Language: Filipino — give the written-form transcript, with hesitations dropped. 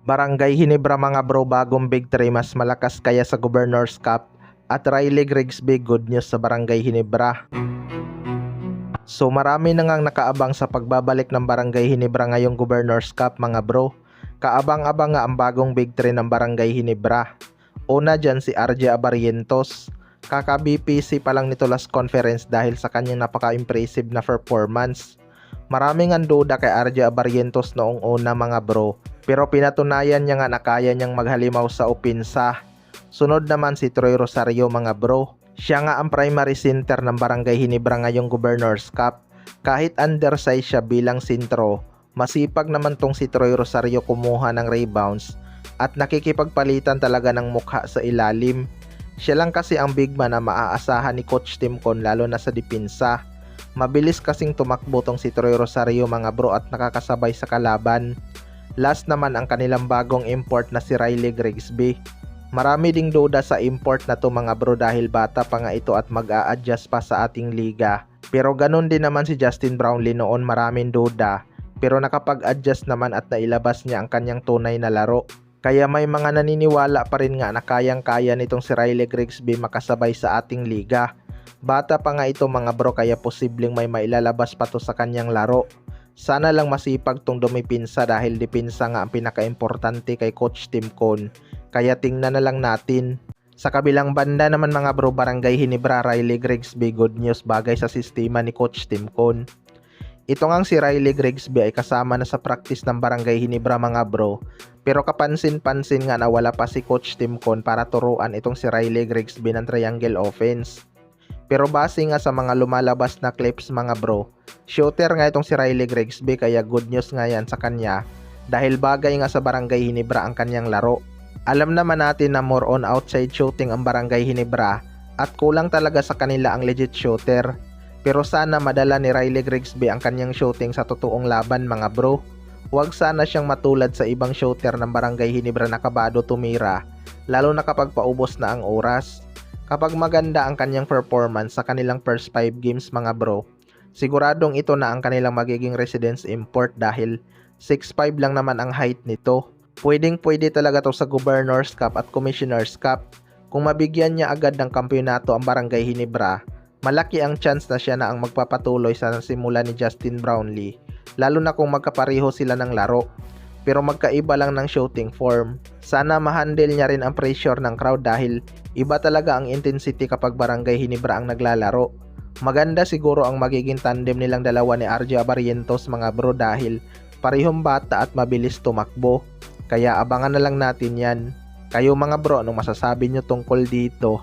Barangay Hinebra mga bro, bagong Big 3 mas malakas kaya sa Governors Cup at Riley Grigsby good news sa Barangay Hinebra. So marami na ngang nakaabang sa pagbabalik ng Barangay Hinebra ngayong Governors Cup mga bro. Kaabang-abang nga ang bagong Big 3 ng Barangay Hinebra. Una dyan si RJ Abarientos. Kaka-BPC pa lang nito last conference dahil sa kanyang napaka-impressive na performance. Maraming ang duda kay RJ Abarientos noong una mga bro, pero pinatunayan niya nga na kaya niyang maghalimaw sa opinsa. Sunod naman si Troy Rosario mga bro. Siya nga ang primary center ng Barangay Hinebra ngayong Governors Cup. Kahit undersize siya bilang sentro, masipag naman tong si Troy Rosario kumuha ng rebounds at nakikipagpalitan talaga ng mukha sa ilalim. Siya lang kasi ang big man na maaasahan ni Coach Timcon lalo na sa depensa. Mabilis kasing tumakbo tong si Troy Rosario mga bro at nakakasabay sa kalaban. Last naman ang kanilang bagong import na si Riley Grigsby. Marami ding duda sa import na to mga bro dahil bata pa nga ito at mag-a-adjust pa sa ating liga. Pero ganun din naman si Justin Brownlee noon, maraming duda. Pero nakapag-adjust naman at nailabas niya ang kanyang tunay na laro. Kaya may mga naniniwala pa rin nga na kayang-kaya nitong si Riley Grigsby makasabay sa ating liga. Bata pa nga ito mga bro kaya posibleng may mailalabas pa to sa kanyang laro. Sana lang masipag tong dumipinsa dahil depensa nga ang pinaka-importante kay Coach Timcon. Kaya tingnan na lang natin. Sa kabilang banda naman mga bro, Barangay Hinebra, Riley Grigsby good news bagay sa sistema ni Coach Timcon. Ito ngang si Riley Grigsby ay kasama na sa practice ng Barangay Hinebra mga bro. Pero kapansin-pansin nga na wala pa si Coach Timcon para turuan itong si Riley Grigsby ng triangle offense. Pero base nga sa mga lumalabas na clips mga bro, shooter nga itong si Riley Grigsby kaya good news nga yan sa kanya dahil bagay nga sa Barangay Hinebra ang kanyang laro. Alam naman natin na more on outside shooting ang Barangay Hinebra at kulang talaga sa kanila ang legit shooter. Pero sana madala ni Riley Grigsby ang kanyang shooting sa totoong laban mga bro. Huwag sana siyang matulad sa ibang shooter ng Barangay Hinebra na kabado tumira, lalo na kapag paubos na ang oras. Kapag maganda ang kanyang performance sa kanilang first 5 games mga bro, siguradong ito na ang kanilang magiging residence import dahil 6'5 lang naman ang height nito. Pwedeng-pwede talaga to sa Governors Cup at Commissioners Cup. Kung mabigyan niya agad ng kampyonato ang Barangay Hinebra, malaki ang chance na siya na ang magpapatuloy sa simula ni Justin Brownlee, lalo na kung magkapareho sila ng laro. Pero magkaiba lang ng shooting form. Sana ma-handle niya rin ang pressure ng crowd dahil iba talaga ang intensity kapag Barangay Hinebra ang naglalaro. Maganda siguro ang magiging tandem nilang dalawa ni RJ Abarientos mga bro dahil parehong bata at mabilis tumakbo. Kaya abangan na lang natin yan. Kayo mga bro, anong masasabi nyo tungkol dito?